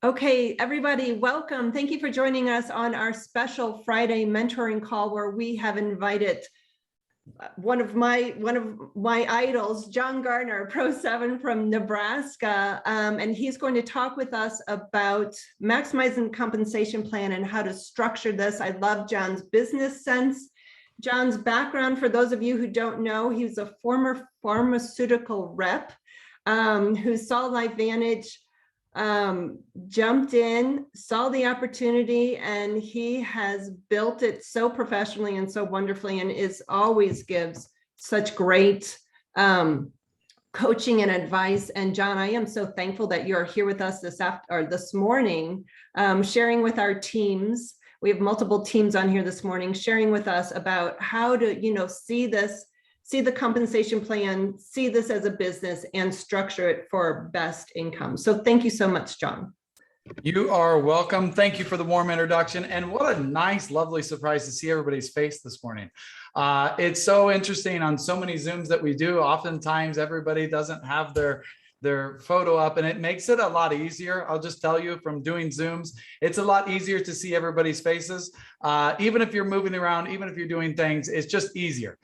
Okay, everybody, welcome. Thank you for joining us on our special Friday mentoring call where we have invited one of my idols, Jon Garner, Pro 7 from Nebraska, and he's going to talk with us about maximizing compensation plan and how to structure this. I love Jon's business sense. Jon's background, for those of you who don't know, he was a former pharmaceutical rep who saw LifeVantage, jumped in, saw the opportunity, and he has built it so professionally and so wonderfully, and always gives such great coaching and advice. And Jon, I am so thankful that you're here with us this morning, sharing with our teams. We have multiple teams on here this morning, sharing with us about how to, see the compensation plan, see this as a business, and structure it for best income. So thank you so much, Jon. You are welcome. Thank you for the warm introduction. And what a nice, lovely surprise to see everybody's face this morning. It's so interesting on so many Zooms that we do. Oftentimes, everybody doesn't have their photo up, and it makes it a lot easier. I'll just tell you, from doing Zooms, it's a lot easier to see everybody's faces. Even if you're moving around, even if you're doing things, it's just easier,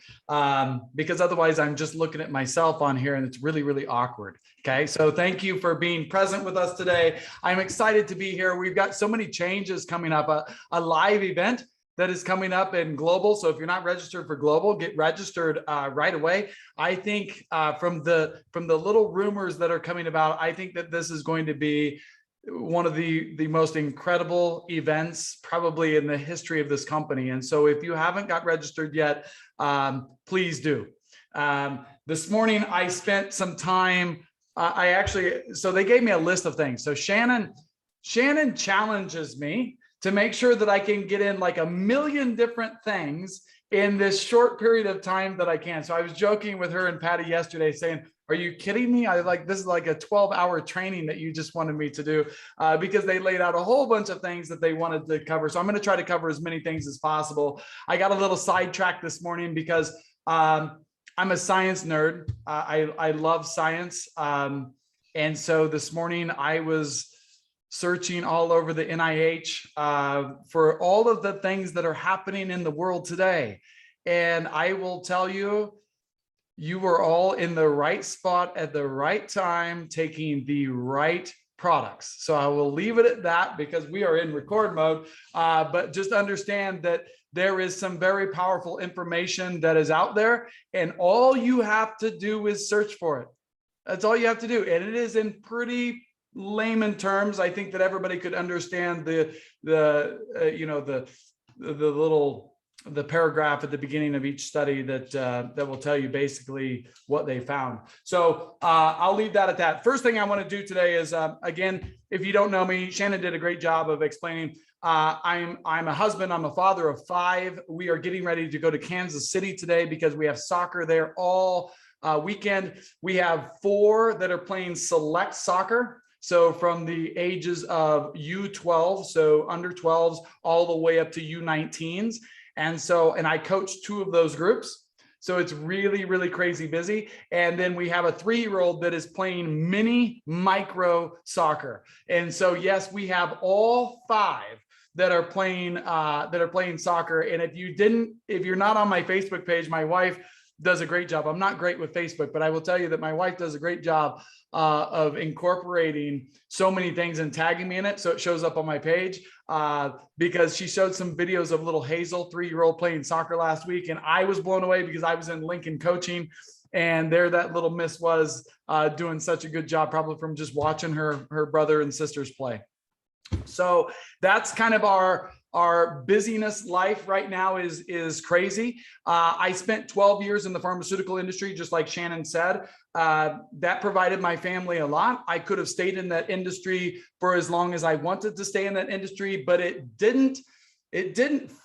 because otherwise I'm just looking at myself on here and it's really, really awkward. Okay, so thank you for being present with us today. I'm excited to be here. We've got so many changes coming up, a live event that is coming up in Global. So if you're not registered for Global, get registered right away. I think from the little rumors that are coming about, I think that this is going to be one of the most incredible events probably in the history of this company. And so if you haven't got registered yet, please do. This morning I spent some time, so they gave me a list of things. So Shannon challenges me to make sure that I can get in like a million different things in this short period of time that I can. So I was joking with her and Patty yesterday saying, are you kidding me? This is like a 12-hour training that you just wanted me to do, because they laid out a whole bunch of things that they wanted to cover. So I'm going to try to cover as many things as possible. I got a little sidetracked this morning because I'm a science nerd. I love science. And so this morning I was searching all over the NIH for all of the things that are happening in the world today. And I will tell you, you were all in the right spot at the right time, taking the right products. So I will leave it at that because we are in record mode, but just understand that there is some very powerful information that is out there, and all you have to do is search for it. That's all you have to do. And it is in pretty layman terms. I think that everybody could understand the paragraph at the beginning of each study that will tell you basically what they found. So I'll leave that at that. First thing I want to do today is, again, if you don't know me, Shannon did a great job of explaining. I'm a husband. I'm a father of 5. We are getting ready to go to Kansas City today because we have soccer there all weekend. We have 4 that are playing select soccer. So from the ages of U12, so under 12s, all the way up to U19s. And I coach 2 of those groups. So it's really, really crazy busy. And then we have a 3-year-old that is playing micro soccer. And so, yes, we have all 5 that are playing soccer. And if you're not on my Facebook page, my wife does a great job. I'm not great with Facebook, but I will tell you that my wife does a great job of incorporating so many things and tagging me in it, so it shows up on my page, because she showed some videos of little Hazel, 3-year-old, playing soccer last week, and I was blown away because I was in Lincoln coaching, and there that little miss was doing such a good job, probably from just watching her brother and sisters play. So that's kind of our busyness life right now is crazy. I spent 12 years in the pharmaceutical industry, just like Shannon said. That provided my family a lot. I could have stayed in that industry for as long as I wanted to stay in that industry, but it didn't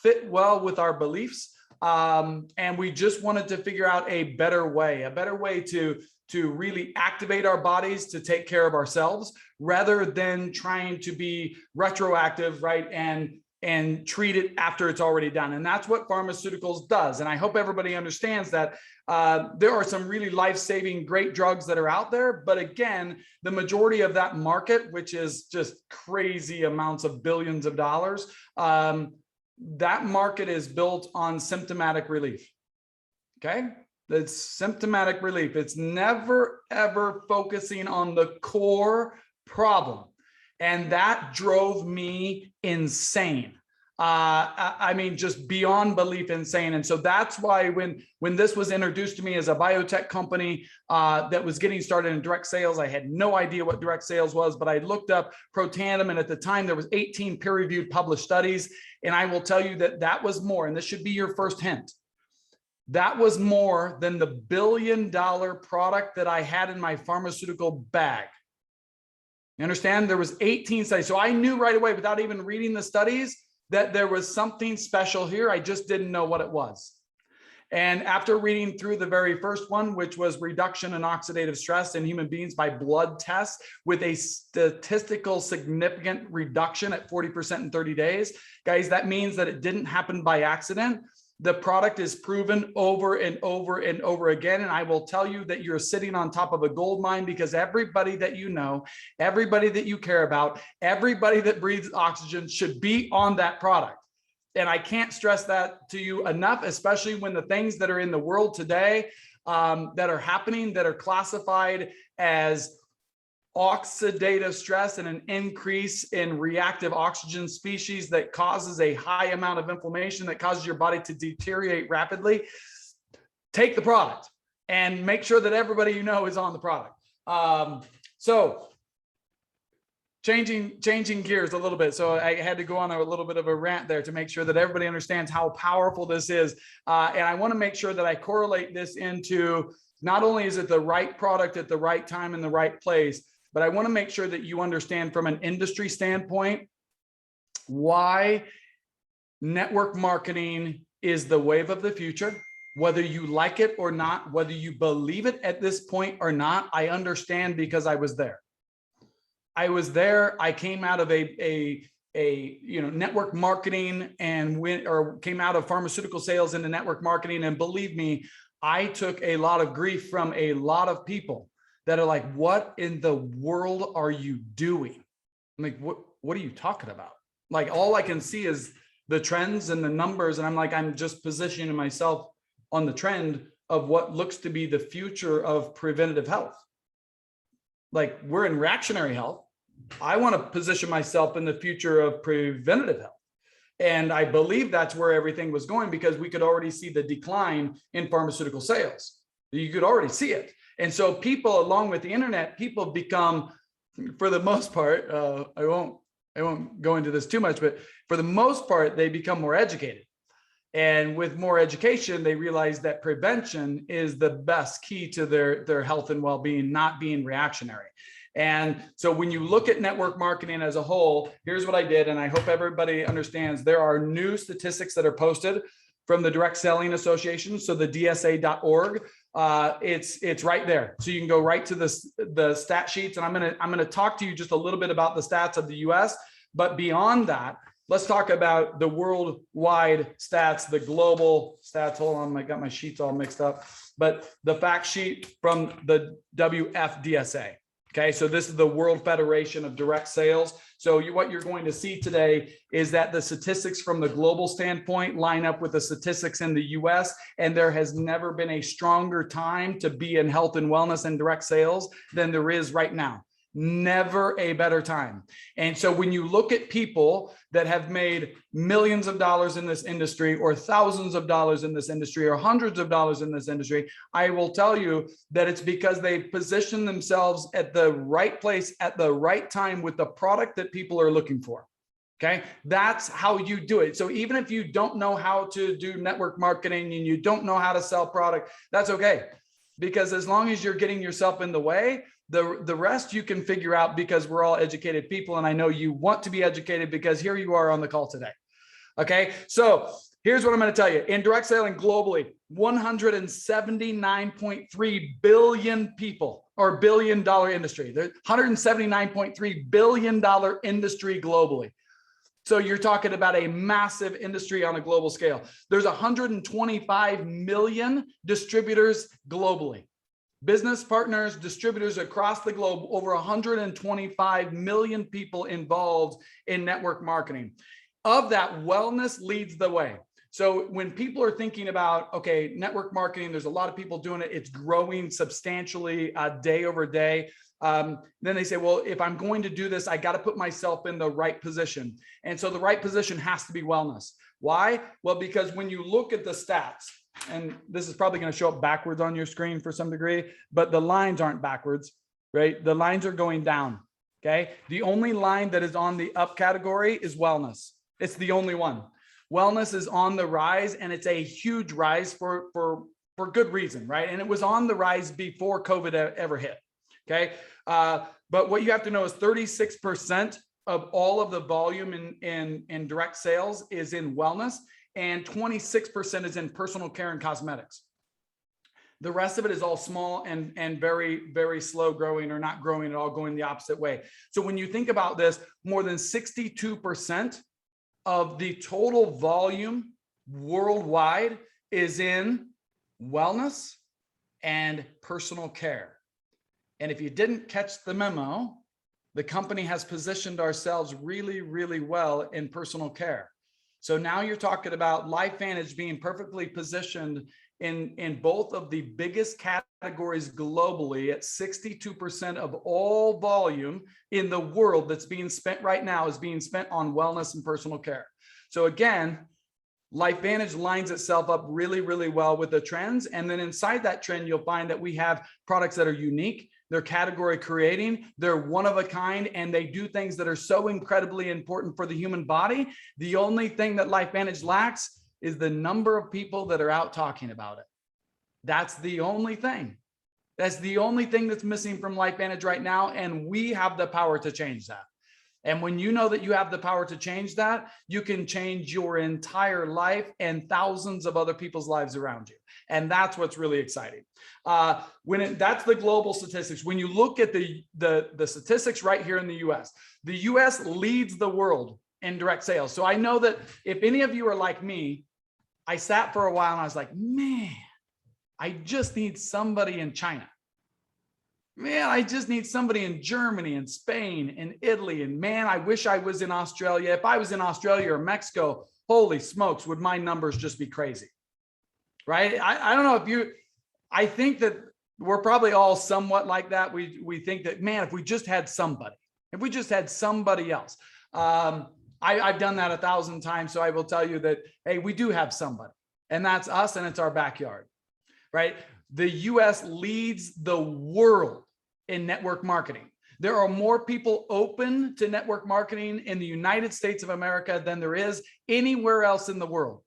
fit well with our beliefs. And we just wanted to figure out a better way to really activate our bodies to take care of ourselves, rather than trying to be retroactive, right? And and treat it after it's already done. And that's what pharmaceuticals does. And I hope everybody understands that there are some really life-saving great drugs that are out there. But again, the majority of that market, which is just crazy amounts of billions of dollars, that market is built on symptomatic relief. Okay. That's symptomatic relief. It's never, ever focusing on the core problem. And that drove me insane. I mean, just beyond belief insane. And so that's why when this was introduced to me as a biotech company that was getting started in direct sales, I had no idea what direct sales was, but I looked up Protandim, and at the time there was 18 peer-reviewed published studies. And I will tell you that that was more, and this should be your first hint. That was more than the billion-dollar product that I had in my pharmaceutical bag. You understand? There was 18 studies. So I knew right away, without even reading the studies, that there was something special here. I just didn't know what it was. And after reading through the very first one, which was reduction in oxidative stress in human beings by blood tests with a statistical significant reduction at 40% in 30 days, guys, that means that it didn't happen by accident. The product is proven over and over and over again. And I will tell you that you're sitting on top of a gold mine, because everybody that you know, everybody that you care about, everybody that breathes oxygen should be on that product. And I can't stress that to you enough, especially when the things that are in the world today that are happening, that are classified as oxidative stress and an increase in reactive oxygen species that causes a high amount of inflammation that causes your body to deteriorate rapidly. Take the product and make sure that everybody you know is on the product. So changing gears a little bit. So I had to go on a little bit of a rant there to make sure that everybody understands how powerful this is. And I want to make sure that I correlate this into not only is it the right product at the right time in the right place, but I want to make sure that you understand from an industry standpoint why network marketing is the wave of the future. Whether you like it or not, whether you believe it at this point or not, I understand, because I was there. I was there. I came out of a network marketing and came out of pharmaceutical sales into network marketing. And believe me, I took a lot of grief from a lot of people that are like, what in the world are you doing? I'm like, what are you talking about? Like, all I can see is the trends and the numbers. And I'm like, I'm just positioning myself on the trend of what looks to be the future of preventative health. Like, we're in reactionary health. I want to position myself in the future of preventative health. And I believe that's where everything was going, because we could already see the decline in pharmaceutical sales. You could already see it. And so people, along with the internet, people become, for the most part, I won't go into this too much, but for the most part, they become more educated. And with more education, they realize that prevention is the best key to their health and well-being, not being reactionary. And so when you look at network marketing as a whole, here's what I did. And I hope everybody understands there are new statistics that are posted from the Direct Selling Association. So the DSA.org, it's right there. So you can go right to the stat sheets. And I'm gonna talk to you just a little bit about the stats of the US, but beyond that, let's talk about the worldwide stats, the global stats. Hold on, I got my sheets all mixed up, but the fact sheet from the WFDSA. Okay, so this is the World Federation of Direct Sales. So what you're going to see today is that the statistics from the global standpoint line up with the statistics in the US, and there has never been a stronger time to be in health and wellness and direct sales than there is right now. Never a better time. And so when you look at people that have made millions of dollars in this industry, or thousands of dollars in this industry, or hundreds of dollars in this industry, I will tell you that it's because they position themselves at the right place at the right time with the product that people are looking for. Okay, that's how you do it. So even if you don't know how to do network marketing and you don't know how to sell product, that's okay. Because as long as you're getting yourself in the way, the rest you can figure out, because we're all educated people. And I know you want to be educated, because here you are on the call today. Okay, so here's what I'm going to tell you. In direct selling globally, 179.3 billion people, or billion-dollar industry. There's $179.3 billion industry globally. So you're talking about a massive industry on a global scale. There's 125 million distributors globally. Business partners, distributors across the globe, over 125 million people involved in network marketing. Of that, wellness leads the way. So when people are thinking about, okay, network marketing, there's a lot of people doing it. It's growing substantially day over day. Then they say, well, if I'm going to do this, I got to put myself in the right position. And so the right position has to be wellness. Why? Well, because when you look at the stats, and this is probably going to show up backwards on your screen for some degree, but the lines aren't backwards, right? The lines are going down. Okay. The only line that is on the up category is wellness. It's the only one. Wellness is on the rise, and it's a huge rise for good reason, right? And it was on the rise before COVID ever hit. Okay. But what you have to know is 36% of all of the volume in direct sales is in wellness, and 26% is in personal care and cosmetics. The rest of it is all small and very, very slow growing, or not growing at all, going the opposite way. So when you think about this, more than 62% of the total volume worldwide is in wellness and personal care. And if you didn't catch the memo, the company has positioned ourselves really, really well in personal care. So now you're talking about LifeVantage being perfectly positioned in both of the biggest categories globally, at 62% of all volume in the world that's being spent right now is being spent on wellness and personal care. So again, LifeVantage lines itself up really, really well with the trends. And then inside that trend, you'll find that we have products that are unique. They're category creating, they're one of a kind, and they do things that are so incredibly important for the human body. The only thing that LifeVantage lacks is the number of people that are out talking about it. That's the only thing. That's the only thing that's missing from LifeVantage right now. And we have the power to change that. And when you know that you have the power to change that, you can change your entire life and thousands of other people's lives around you. And that's what's really exciting. That's the global statistics. When you look at the statistics right here in the US leads the world in direct sales. So I know that if any of you are like me, I sat for a while and I was like, man, I just need somebody in China. Man, I just need somebody in Germany and Spain and Italy. And man, I wish I was in Australia. If I was in Australia or Mexico, holy smokes, would my numbers just be crazy, right? I don't know if you, I think that we're probably all somewhat like that. We think that, man, if we just had somebody else. I've done that 1,000 times. So I will tell you that, hey, we do have somebody, and that's us, and it's our backyard, right? The US leads the world in network marketing. There are more people open to network marketing in the United States of America than there is anywhere else in the world.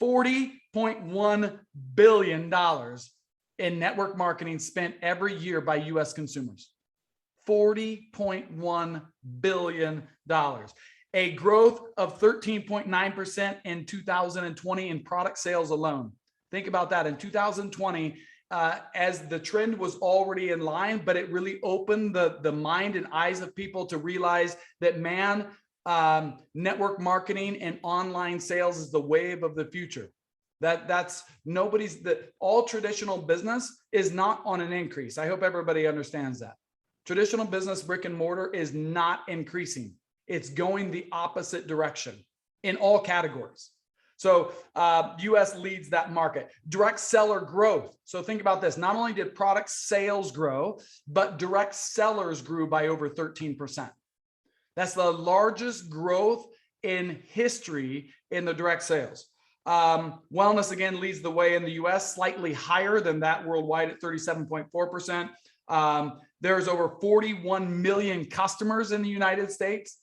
$40.1 billion in network marketing spent every year by US consumers. $40.1 billion. A growth of 13.9% in 2020 in product sales alone. Think about that. In 2020, as the trend was already in line, but it really opened the mind and eyes of people to realize that, man, network marketing and online sales is the wave of the future. All traditional business is not on an increase. I hope everybody understands that. Traditional business, brick and mortar, is not increasing. It's going the opposite direction in all categories. So US leads that market. Direct seller growth. So think about this. Not only did product sales grow, but direct sellers grew by over 13%. That's the largest growth in history in the direct sales. Wellness again leads the way in the US, slightly higher than that worldwide at 37.4%. There's over 41 million customers in the United States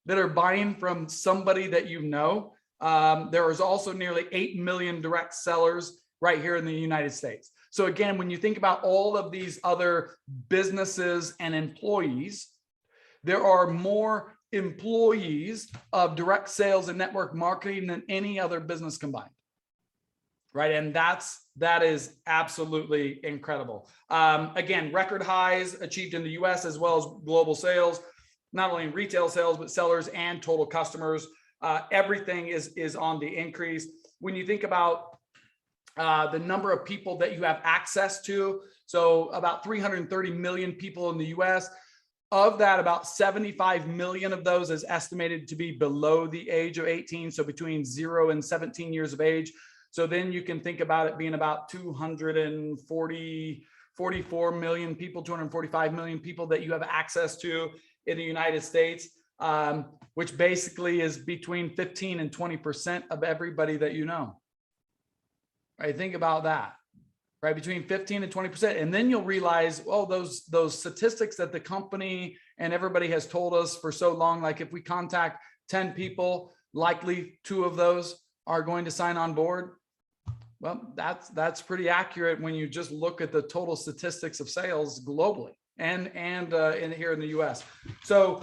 that are buying from somebody that you know. There is also nearly 8 million direct sellers right here in the United States. So again, when you think about all of these other businesses and employees, there are more employees of direct sales and network marketing than any other business combined. Right. And that is absolutely incredible. Again, record highs achieved in the US as well as global sales, not only in retail sales, but sellers and total customers. Everything is on the increase. When you think about the number of people that you have access to, so about 330 million people in the US. Of that, about 75 million of those is estimated to be below the age of 18, so between 0 and 17 years of age. So then you can think about it being about 244 million people, 245 million people that you have access to in the United States, which basically is between 15 and 20% of everybody that you know. Right? Think about that. Right, between 15 and 20%. And then you'll realize, oh, those statistics that the company and everybody has told us for so long, like if we contact 10 people, likely 2 of those are going to sign on board. Well, that's pretty accurate when you just look at the total statistics of sales globally and here in the US. So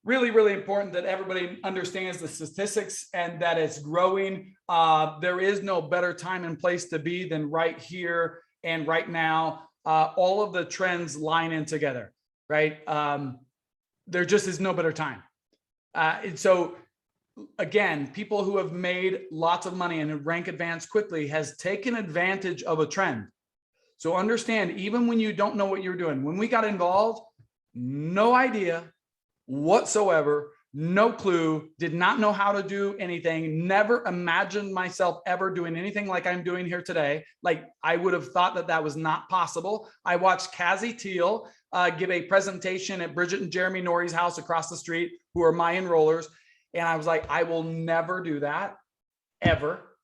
really, really important that everybody understands the statistics and that it's growing. There is no better time and place to be than right here and right now. All of the trends line in together, right? There just is no better time. And so again, people who have made lots of money and rank advanced quickly has taken advantage of a trend. So understand, even when you don't know what you're doing, when we got involved, no idea whatsoever, no clue, did not know how to do anything, never imagined myself ever doing anything like I'm doing here today. Like I would have thought that that was not possible. I watched Cassie Teal give a presentation at Bridget and Jeremy Norrie's house across the street, who are my enrollers. And I was like, I will never do that ever.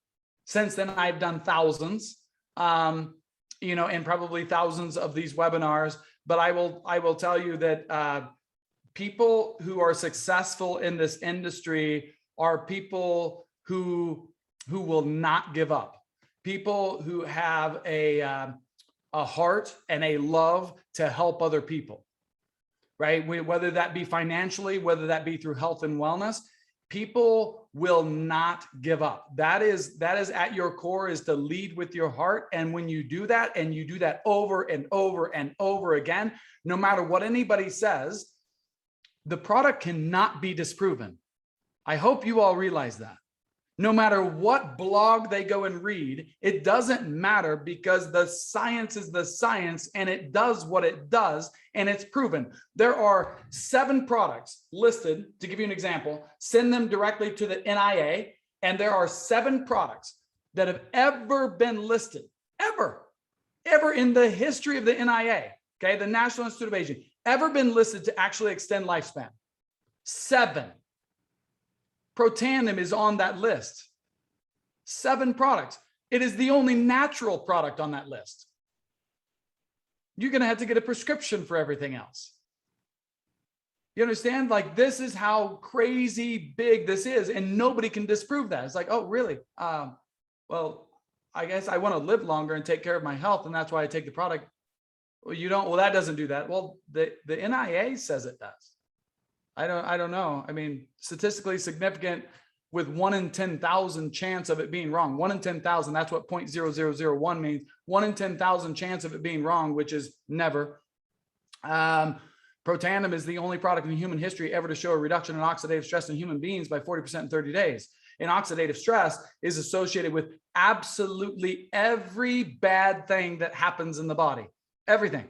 Since then, I've done thousands, and probably thousands of these webinars. But I will tell you that people who are successful in this industry are people who will not give up. People who have a heart and a love to help other people, right? Whether that be financially, whether that be through health and wellness, people will not give up. That is at your core, is to lead with your heart. And when you do that, and you do that over and over and over again, no matter what anybody says, the product cannot be disproven. I hope you all realize that. No matter what blog they go and read, it doesn't matter, because the science is the science and it does what it does and it's proven. There are 7 products listed, to give you an example, send them directly to the NIA, and there are 7 products that have ever been listed, ever in the history of the NIA, okay, the National Institute of Aging, ever been listed to actually extend lifespan. 7. Protandim is on that list. 7 products. It is the only natural product on that list. You're going to have to get a prescription for everything else. You understand? Like, this is how crazy big this is, and nobody can disprove that. It's like, oh, really? Well, I guess I want to live longer and take care of my health, and that's why I take the product. Well, you don't. Well, that doesn't do that. Well, the NIA says it does. I don't know. I mean, statistically significant with 1 in 10,000 chance of it being wrong. 1 in 10,000, that's what 0.0001 means. 1 in 10,000 chance of it being wrong, which is never. Protandim is the only product in human history ever to show a reduction in oxidative stress in human beings by 40% in 30 days. And oxidative stress is associated with absolutely every bad thing that happens in the body. Everything.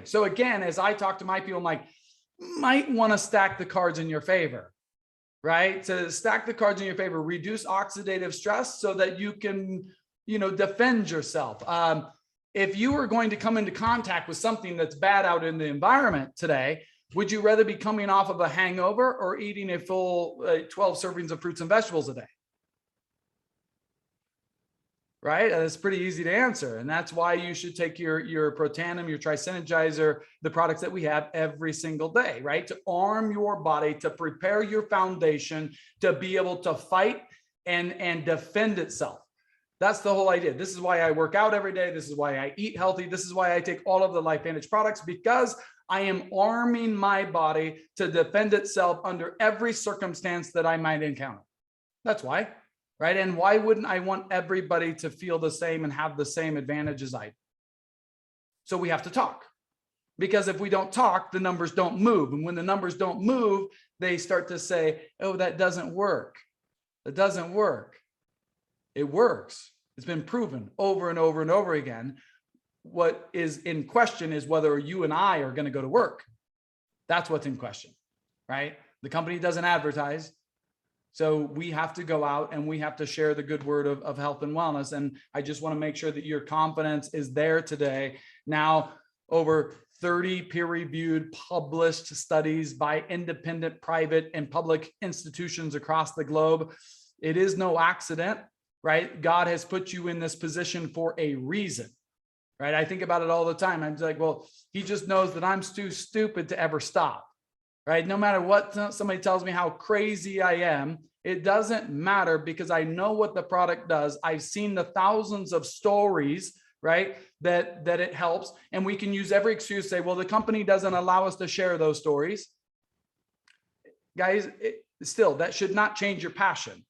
So again, as I talk to my people, I'm like, might want to stack the cards in your favor, right? To stack the cards in your favor, reduce oxidative stress so that you can, defend yourself. If you were going to come into contact with something that's bad out in the environment today, would you rather be coming off of a hangover or eating a full 12 servings of fruits and vegetables a day? Right? It's pretty easy to answer. And that's why you should take your Protandim, your Trisynergizer, the products that we have every single day, right? To arm your body, to prepare your foundation, to be able to fight and defend itself. That's the whole idea. This is why I work out every day. This is why I eat healthy. This is why I take all of the LifeVantage products, because I am arming my body to defend itself under every circumstance that I might encounter. That's why. Right? And why wouldn't I want everybody to feel the same and have the same advantage as I do? So we have to talk. Because if we don't talk, the numbers don't move. And when the numbers don't move, they start to say, oh, that doesn't work. It doesn't work. It works. It's been proven over and over and over again. What is in question is whether you and I are going to go to work. That's what's in question, right? The company doesn't advertise. So we have to go out and we have to share the good word of health and wellness. And I just want to make sure that your confidence is there today. Now, over 30 peer-reviewed published studies by independent, private, and public institutions across the globe. It is no accident, right? God has put you in this position for a reason, right? I think about it all the time. I'm like, well, he just knows that I'm too stupid to ever stop, right? No matter what somebody tells me how crazy I am, it doesn't matter because I know what the product does. I've seen the thousands of stories, right, that it helps. And we can use every excuse to say, well, the company doesn't allow us to share those stories. Guys, still, that should not change your passion,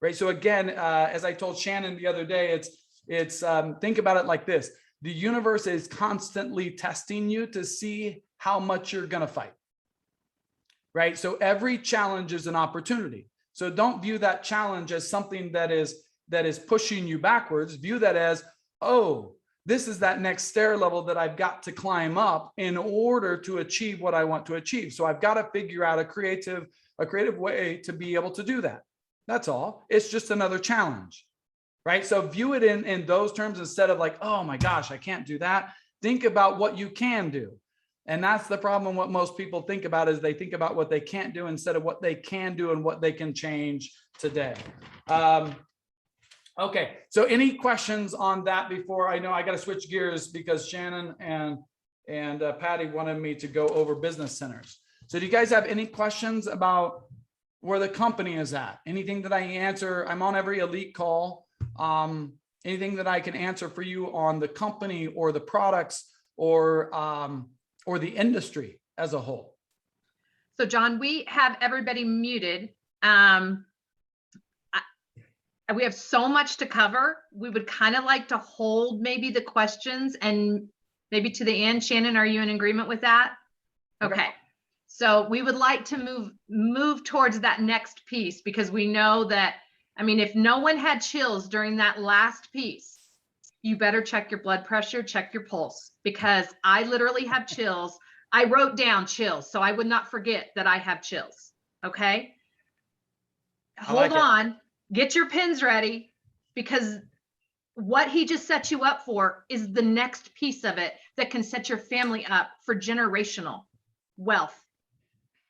right? So again, as I told Shannon the other day, it's think about it like this. The universe is constantly testing you to see how much you're going to fight, right? So every challenge is an opportunity. So don't view that challenge as something that is pushing you backwards. View that as, oh, this is that next stair level that I've got to climb up in order to achieve what I want to achieve. So I've got to figure out a creative way to be able to do that. That's all. It's just another challenge, right? So view it in those terms instead of like, oh my gosh, I can't do that. Think about what you can do. And that's the problem. What most people think about is they think about what they can't do instead of what they can do and what they can change today. Okay, so any questions on that before I know I got to switch gears because Shannon and Patty wanted me to go over business centers. So do you guys have any questions about where the company is at? Anything that I answer? I'm on every elite call. Anything that I can answer for you on the company or the products or the industry as a whole? So John, we have everybody muted. We have so much to cover. We would kind of like to hold maybe the questions and maybe to the end. Shannon, are you in agreement with that? Okay. So we would like to move towards that next piece because we know that, I mean, if no one had chills during that last piece, you better check your blood pressure, check your pulse, because I literally have chills. I wrote down chills, so I would not forget that I have chills. Okay. Hold on. Get your pens ready, because what he just set you up for is the next piece of it that can set your family up for generational wealth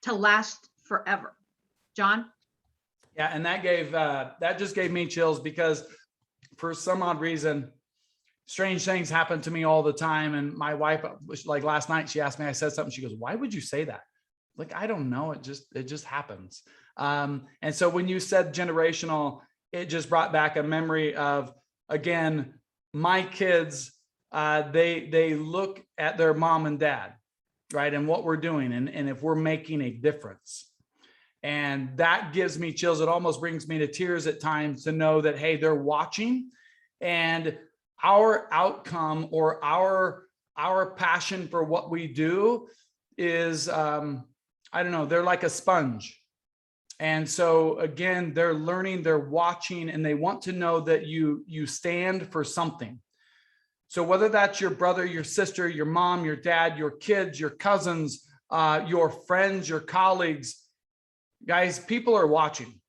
to last forever. John? Yeah, and that just gave me chills because for some odd reason, strange things happen to me all the time. And my wife, like last night, she asked me, I said something. She goes, why would you say that? Like, I don't know. It just happens. And so when you said generational, it just brought back a memory of, again, my kids, they look at their mom and dad, right? And what we're doing and if we're making a difference. And that gives me chills. It almost brings me to tears at times to know that, hey, they're watching, and our outcome or our passion for what we do is, I don't know, they're like a sponge. And so again, they're learning, they're watching, and they want to know that you stand for something. So whether that's your brother, your sister, your mom, your dad, your kids, your cousins, your friends, your colleagues, guys, people are watching.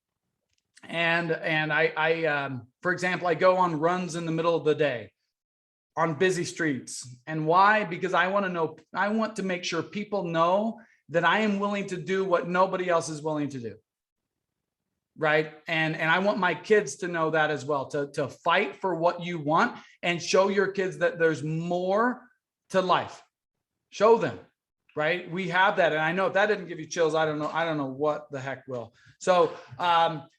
And I for example, I go on runs in the middle of the day on busy streets. And why? Because I want to make sure people know that I am willing to do what nobody else is willing to do. Right. And I want my kids to know that as well, to fight for what you want and show your kids that there's more to life. Show them. Right. We have that. And I know if that didn't give you chills, I don't know what the heck will. So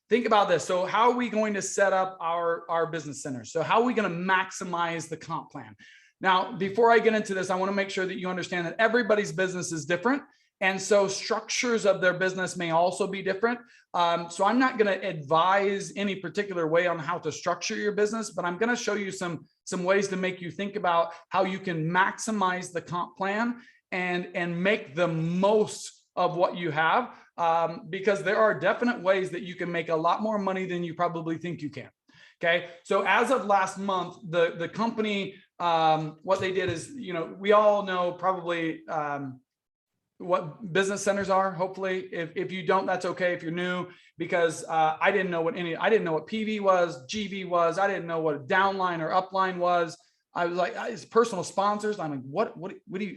think about this. So how are we going to set up our business centers? So how are we going to maximize the comp plan? Now, before I get into this, I want to make sure that you understand that everybody's business is different. And so structures of their business may also be different. So I'm not going to advise any particular way on how to structure your business, but I'm going to show you some ways to make you think about how you can maximize the comp plan and make the most of what you have, because there are definite ways that you can make a lot more money than you probably think you can. Okay, so as of last month, the company, what they did is, we all know probably what business centers are. Hopefully, if you don't, that's okay. If you're new, because I didn't know what PV was, GV was. I didn't know what downline or upline was. I was like, it's personal sponsors. I'm like, what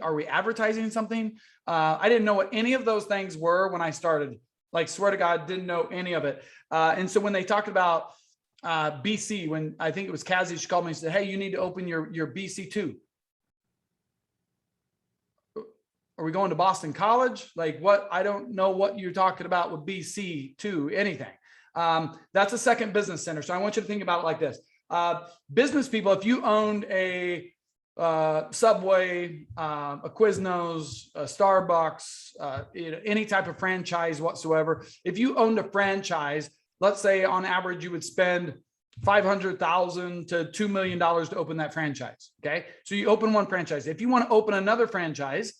are we advertising something? I didn't know what any of those things were when I started. Like, swear to God, didn't know any of it. And so when they talked about BC, when I think it was Kazi, she called me and said, hey, you need to open your BC2. Are we going to Boston College? Like, what? I don't know what you're talking about with BC2, anything. That's a second business center. So I want you to think about it like this. Business people, if you owned a Subway, a Quiznos, a Starbucks, any type of franchise whatsoever, if you owned a franchise, let's say on average you would spend $500,000 to $2 million to open that franchise. Okay, so you open one franchise. If you want to open another franchise,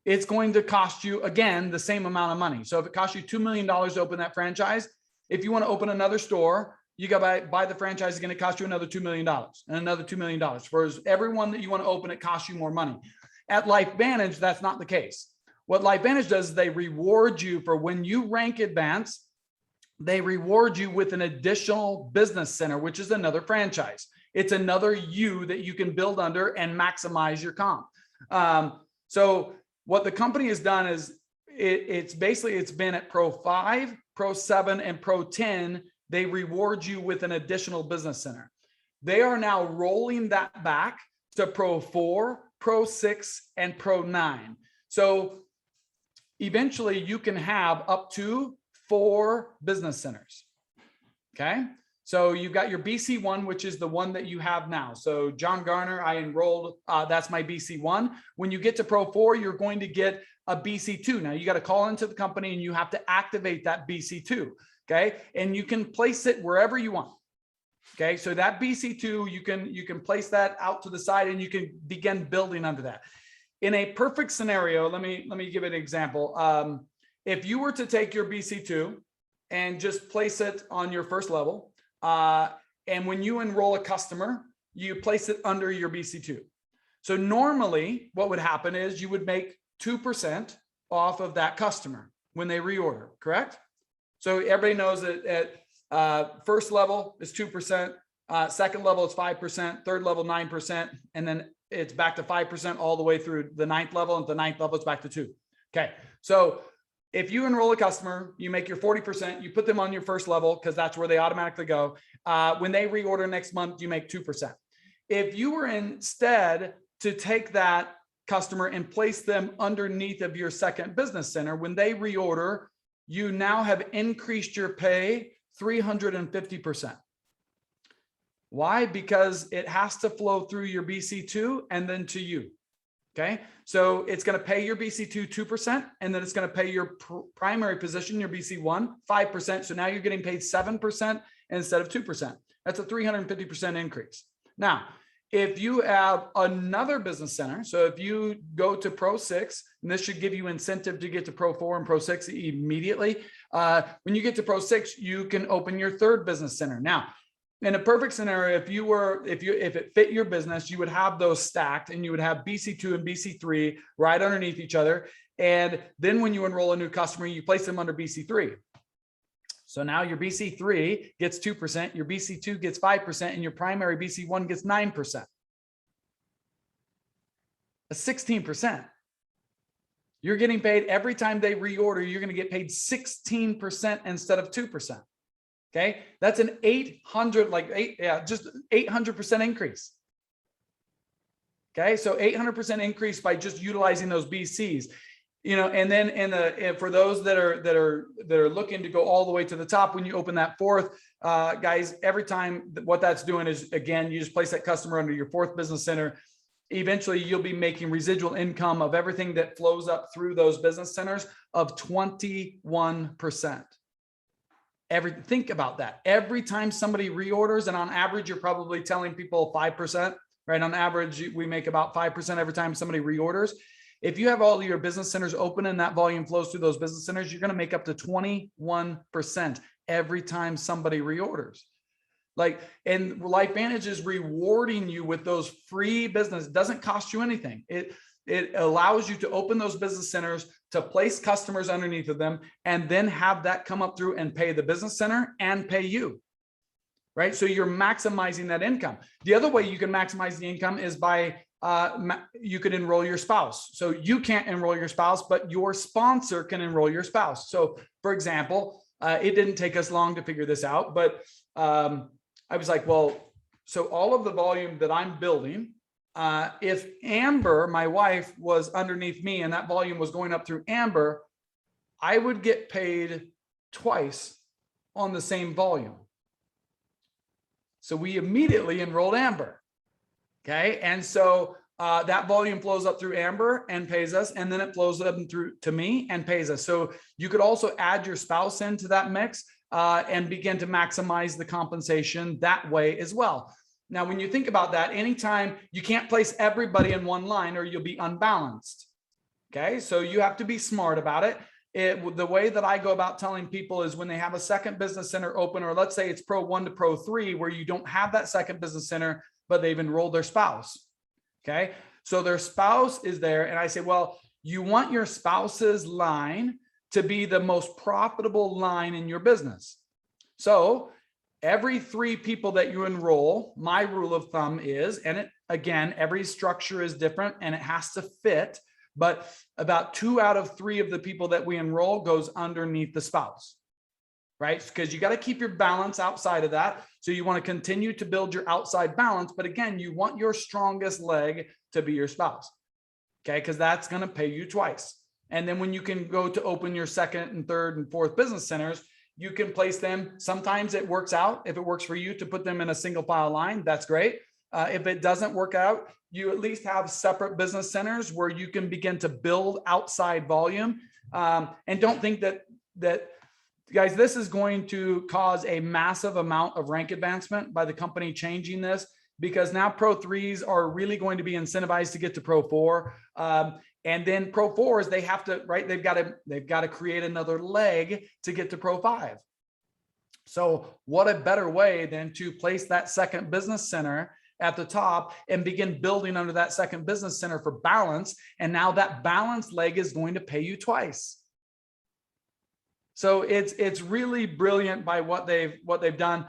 it's going to cost you, again, the same amount of money. So if it costs you $2 million to open that franchise, if you want to open another store, you got to buy the franchise, is going to cost you another $2 million and another $2 million. Whereas every one that you want to open, it costs you more money. At LifeVantage, that's not the case. What LifeVantage does is they reward you for when you rank advance, they reward you with an additional business center, which is another franchise. It's another you that you can build under and maximize your comp. So what the company has done is it's been at Pro 5, Pro 7, and Pro 10. They reward you with an additional business center. They are now rolling that back to Pro 4, Pro 6, and Pro 9. So eventually you can have up to 4 business centers. Okay. So you've got your BC1, which is the one that you have now. So Jon Garner, I enrolled, that's my BC1. When you get to Pro 4, you're going to get a BC2. Now you got to call into the company and you have to activate that BC2. Okay. And you can place it wherever you want. Okay. So that BC2, you can place that out to the side and you can begin building under that. In a perfect scenario, let me give an example. If you were to take your BC2 and just place it on your first level, and when you enroll a customer, you place it under your BC2. So normally what would happen is you would make 2% off of that customer when they reorder, correct? So everybody knows that at first level is 2%, second level is 5%, third level 9%, and then it's back to 5% all the way through the 9th level, and the 9th level it's back to 2. Okay, so if you enroll a customer, you make your 40%, you put them on your first level because that's where they automatically go. When they reorder next month, you make 2%. If you were instead to take that customer and place them underneath of your second business center, when they reorder, you now have increased your pay 350%. Why? Because it has to flow through your BC2 and then to you. Okay, so it's going to pay your BC2 2%, and then it's going to pay your primary position, your BC1, 5%. So now you're getting paid 7% instead of 2%. That's a 350% increase. Now, if you have another business center, so if you go to Pro 6, and this should give you incentive to get to Pro 4 and Pro 6 immediately. When you get to Pro 6, you can open your third business center. Now, in a perfect scenario, if it fit your business, you would have those stacked and you would have BC2 and BC3 right underneath each other. And then when you enroll a new customer, you place them under BC3. So now your BC3 gets 2%, your BC2 gets 5%, and your primary BC1 gets 9%. That's 16%. You're getting paid every time they reorder, you're going to get paid 16% instead of 2%. Okay, that's an 800% increase. Okay, so 800% increase by just utilizing those BCs, and then for those that are looking to go all the way to the top, when you open that fourth, guys, every time what that's doing is, again, you just place that customer under your fourth business center. Eventually, you'll be making residual income of everything that flows up through those business centers of 21%. Think about that. Every time somebody reorders, and on average, you're probably telling people 5%, right? On average, we make about 5% every time somebody reorders. If you have all of your business centers open and that volume flows through those business centers, you're going to make up to 21% every time somebody reorders. Like, and LifeVantage is rewarding you with those free business. It doesn't cost you anything. It allows you to open those business centers, to place customers underneath of them, and then have that come up through and pay the business center and pay you. Right? So you're maximizing that income. The other way you can maximize the income is by you could enroll your spouse. So you can't enroll your spouse, but your sponsor can enroll your spouse. So for example, it didn't take us long to figure this out, but I was like, well, so all of the volume that I'm building, if Amber, my wife, was underneath me and that volume was going up through Amber, I would get paid twice on the same volume. So we immediately enrolled Amber. Okay. And so that volume flows up through Amber and pays us, and then it flows up through to me and pays us. So you could also add your spouse into that mix and begin to maximize the compensation that way as well. Now, when you think about that, anytime you can't place everybody in one line or you'll be unbalanced. Okay. So you have to be smart about it. The way that I go about telling people is when they have a second business center open, or let's say it's Pro 1 to Pro 3, where you don't have that second business center, but they've enrolled their spouse. Okay. So their spouse is there. And I say, well, you want your spouse's line to be the most profitable line in your business. So every 3 people that you enroll, my rule of thumb is, and it, again, every structure is different and it has to fit, but about 2 out of 3 of the people that we enroll goes underneath the spouse, right? Because you got to keep your balance outside of that. So you want to continue to build your outside balance. But again, you want your strongest leg to be your spouse, okay? Because that's going to pay you twice. And then when you can go to open your second and third and fourth business centers, you can place them. Sometimes it works out. If it works for you to put them in a single file line, that's great. If it doesn't work out, you at least have separate business centers where you can begin to build outside volume. And don't think that guys, this is going to cause a massive amount of rank advancement by the company changing this, because now Pro 3s are really going to be incentivized to get to Pro 4. And then Pro 4s, they have to, right? They've got to create another leg to get to Pro 5. So what a better way than to place that second business center at the top and begin building under that second business center for balance. And now that balance leg is going to pay you twice. So it's really brilliant by what they've done.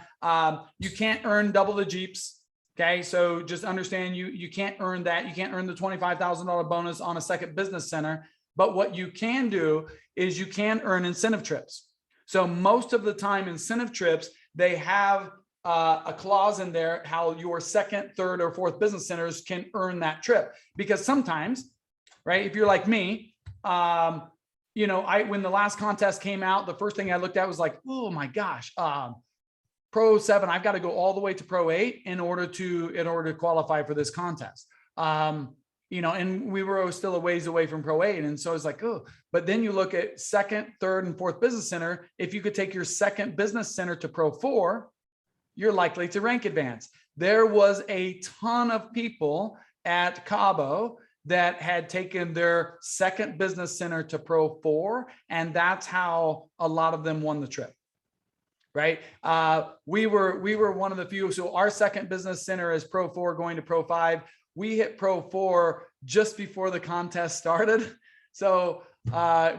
You can't earn double the Jeeps. Okay. So just understand you can't earn that. You can't earn the $25,000 bonus on a second business center. But what you can do is you can earn incentive trips. So most of the time incentive trips, they have a clause in there how your second, third, or fourth business centers can earn that trip. Because sometimes, right, if you're like me, you know, when the last contest came out, the first thing I looked at was like, oh my gosh, Pro 7, I've got to go all the way to Pro 8 in order to qualify for this contest. You know, and we were still a ways away from Pro 8. And so it's like, oh, but then you look at second, third, and fourth business center. If you could take your second business center to Pro 4, you're likely to rank advance. There was a ton of people at Cabo that had taken their second business center to Pro 4, and that's how a lot of them won the trip, right? We were one of the few. So our second business center is Pro 4 going to Pro 5. We hit Pro 4 just before the contest started. So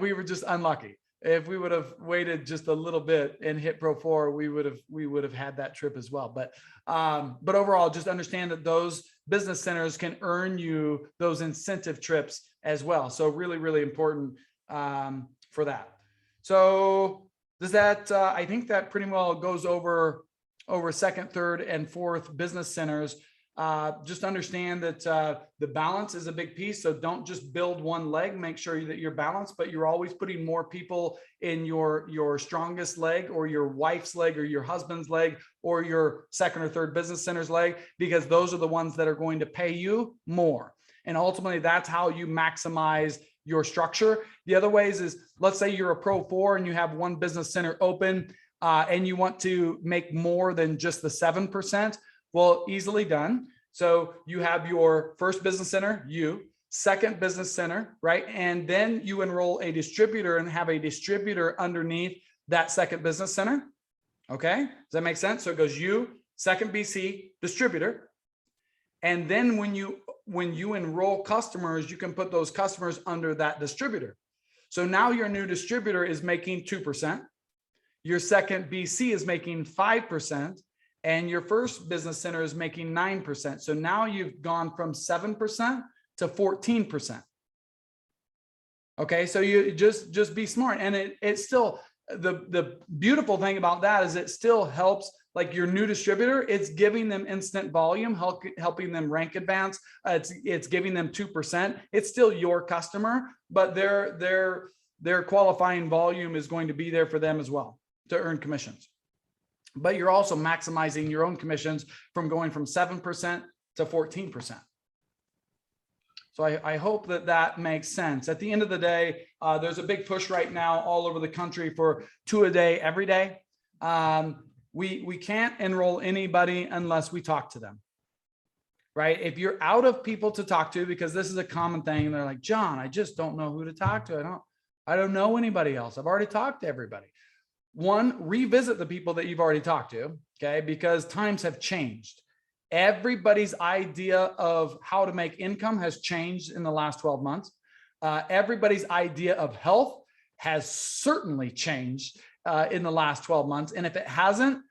we were just unlucky. If we would have waited just a little bit and hit Pro 4, we would have had that trip as well. But overall, just understand that those business centers can earn you those incentive trips as well. So really, really important for that. So does that, I think that pretty well goes over second, third, and fourth business centers. Just understand that the balance is a big piece. So don't just build one leg, make sure that you're balanced, but you're always putting more people in your strongest leg, or your wife's leg, or your husband's leg, or your second or third business center's leg, because those are the ones that are going to pay you more. And ultimately, that's how you maximize your structure. The other ways is, let's say you're a Pro 4 and you have one business center open and you want to make more than just the 7%. Well, easily done. So you have your first business center, you, second business center, right? And then you enroll a distributor and have a distributor underneath that second business center. Okay, does that make sense? So it goes you, second BC, distributor. And then when you enroll customers, you can put those customers under that distributor. So now your new distributor is making 2%. Your second BC is making 5%. And your first business center is making 9%. So now you've gone from 7% to 14%. Okay, so you just be smart. And it's still, the beautiful thing about that is it still helps, like your new distributor, it's giving them instant volume, helping them rank advance. It's giving them 2%. It's still your customer, but their qualifying volume is going to be there for them as well to earn commissions. But you're also maximizing your own commissions from going from 7% to 14%. So I hope that makes sense. At the end of the day, there's a big push right now all over the country for 2 a day, every day. We can't enroll anybody unless we talk to them, right? If you're out of people to talk to, because this is a common thing, they're like, John, I just don't know who to talk to. I don't know anybody else. I've already talked to everybody. One, revisit the people that you've already talked to, okay? Because times have changed. Everybody's idea of how to make income has changed in the last 12 months. Everybody's idea of health has certainly changed in the last 12 months. And if it hasn't,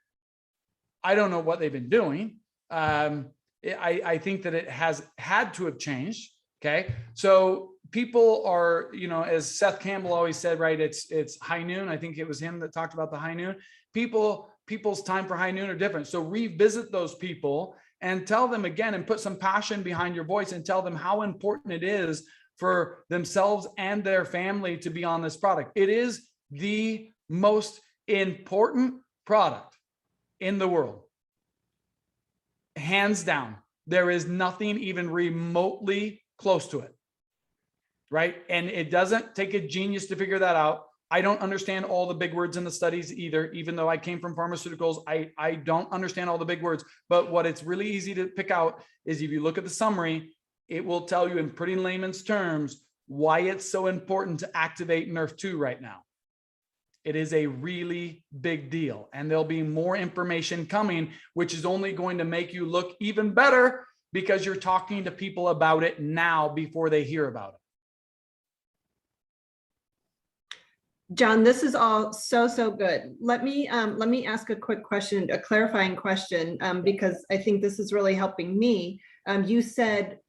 I don't know what they've been doing. I think that it has had to have changed. Okay. So people are, as Seth Campbell always said, right? It's high noon. I think it was him that talked about the high noon. People's time for high noon are different. So revisit those people and tell them again, and put some passion behind your voice and tell them how important it is for themselves and their family to be on this product. It is the most important product in the world. Hands down. There is nothing even remotely close to it. Right? And it doesn't take a genius to figure that out. I don't understand all the big words in the studies either, even though I came from pharmaceuticals. I don't understand all the big words, but what it's really easy to pick out is if you look at the summary, it will tell you in pretty layman's terms why it's so important to activate NRF2 right now. It is a really big deal, and there'll be more information coming, which is only going to make you look even better because you're talking to people about it now before they hear about it. John, this is all so good. Let me ask a quick question, a clarifying question, because I think this is really helping me. You said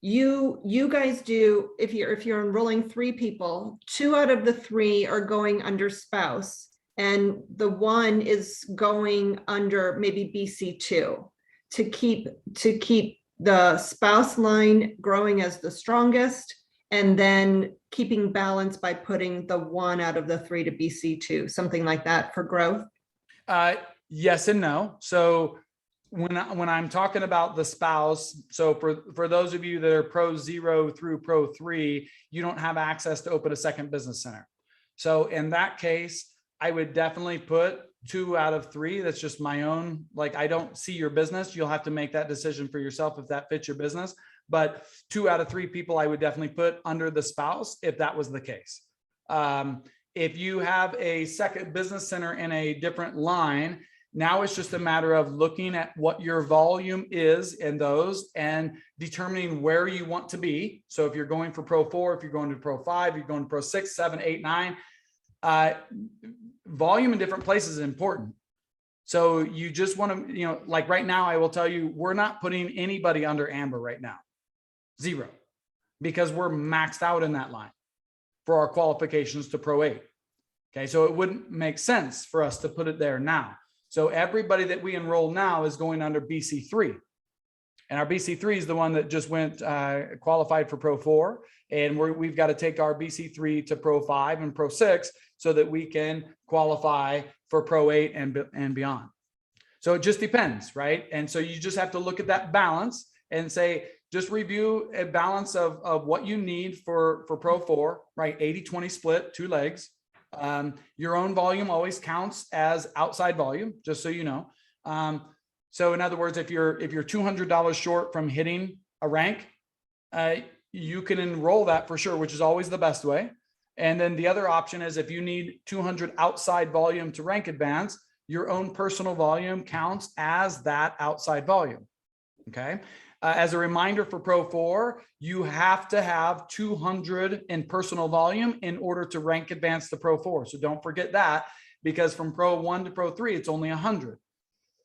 you guys do, if you're enrolling 3 people, 2 out of the 3 are going under spouse, and the 1 is going under maybe BC2 to keep the spouse line growing as the strongest, and then keeping balance by putting the 1 out of the 3 to BC2, something like that for growth? Yes and no. So when I'm talking about the spouse, so for those of you that are Pro 0 through Pro 3, you don't have access to open a second business center. So in that case, I would definitely put 2 out of 3. That's just my own, like, I don't see your business. You'll have to make that decision for yourself if that fits your business. But 2 out of 3 people I would definitely put under the spouse if that was the case. If you have a second business center in a different line, now it's just a matter of looking at what your volume is in those and determining where you want to be. So if you're going for Pro 4, if you're going to Pro 5, you're going to Pro 6, 7, 8, 9, volume in different places is important. So you just want to, like right now, I will tell you, we're not putting anybody under amber right now. 0, because we're maxed out in that line for our qualifications to Pro 8. Okay, so it wouldn't make sense for us to put it there now. So everybody that we enroll now is going under BC3. And our BC3 is the one that just went qualified for Pro 4. And we've got to take our BC3 to Pro 5 and Pro 6 so that we can qualify for Pro 8 and beyond. So it just depends, right? And so you just have to look at that balance and say, just review a balance of what you need for Pro 4, right? 80-20 split, 2 legs. Your own volume always counts as outside volume, just so you know. So in other words, if you're $200 short from hitting a rank, you can enroll that for sure, which is always the best way. And then the other option is if you need 200 outside volume to rank advance, your own personal volume counts as that outside volume. Okay. As a reminder for Pro 4, you have to have 200 in personal volume in order to rank advance to Pro 4. So don't forget that, because from Pro 1 to Pro 3, it's only 100.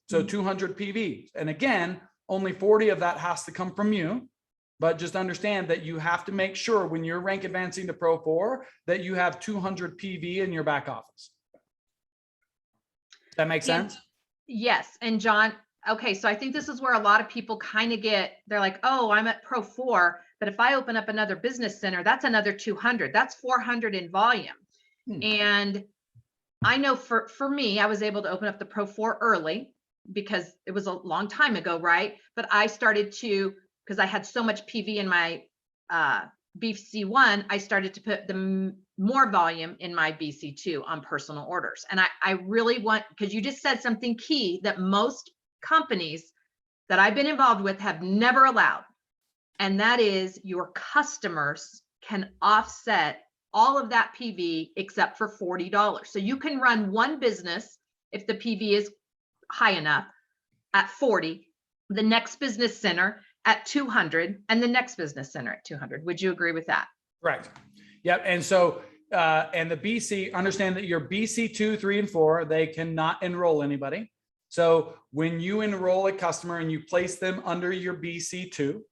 So 200 PVs. And again, only 40 of that has to come from you. But just understand that you have to make sure when you're rank advancing to Pro 4 that you have 200 PV in your back office. That makes sense? Yes. And John, okay, so I think this is where a lot of people kind of they're like, oh, I'm at Pro 4, but if I open up another business center, that's another 200. That's 400 in volume. And I know for me, I was able to open up the Pro 4 early because it was a long time ago, right? But I started to, because I had so much PV in my BC1, I started to put the more volume in my BC2 on personal orders. And I really want, because you just said something key that most companies that I've been involved with have never allowed. And that is your customers can offset all of that PV except for $40. So you can run one business if the PV is high enough at 40, the next business center at 200, and the next business center at 200. Would you agree with that? Correct. Yep. And so, and the BC, understand that your BC 2, 3, and 4, they cannot enroll anybody. So when you enroll a customer and you place them under your BC 2,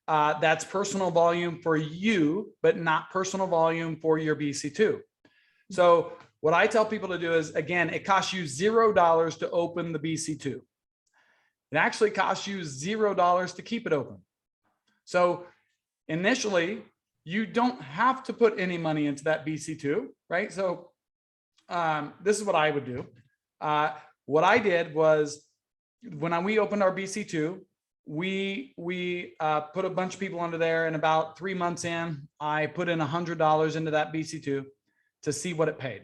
that's personal volume for you, but not personal volume for your BC 2. So what I tell people to do is, again, it costs you $0 to open the BC 2. It actually costs you $0 to keep it open. So initially, you don't have to put any money into that BC2, right? So this is what I would do. What I did was when we opened our BC2, we put a bunch of people under there, and about 3 months in, I put in $100 into that BC2 to see what it paid.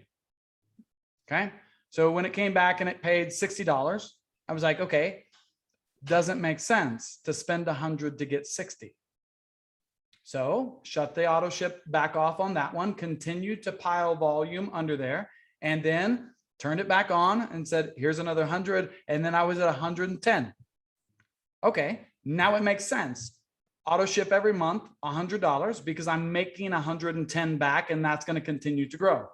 Okay. So when it came back and it paid $60, I was like, okay, doesn't make sense to spend 100 to get 60. So shut the auto ship back off on that one, continued to pile volume under there, and then turned it back on and said, here's another 100. And then I was at 110. Okay, now it makes sense. Auto ship every month, $100, because I'm making 110 back, and that's going to continue to grow.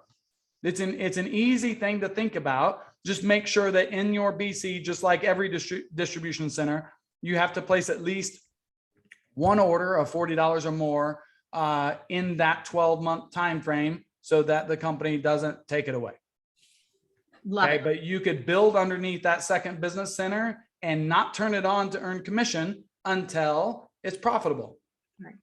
It's an easy thing to think about. Just make sure that in your BC, just like every distribution center, you have to place at least one order of $40 or more in that 12-month time frame, so that the company doesn't take it away. Love it. But you could build underneath that second business center and not turn it on to earn commission until it's profitable. Right.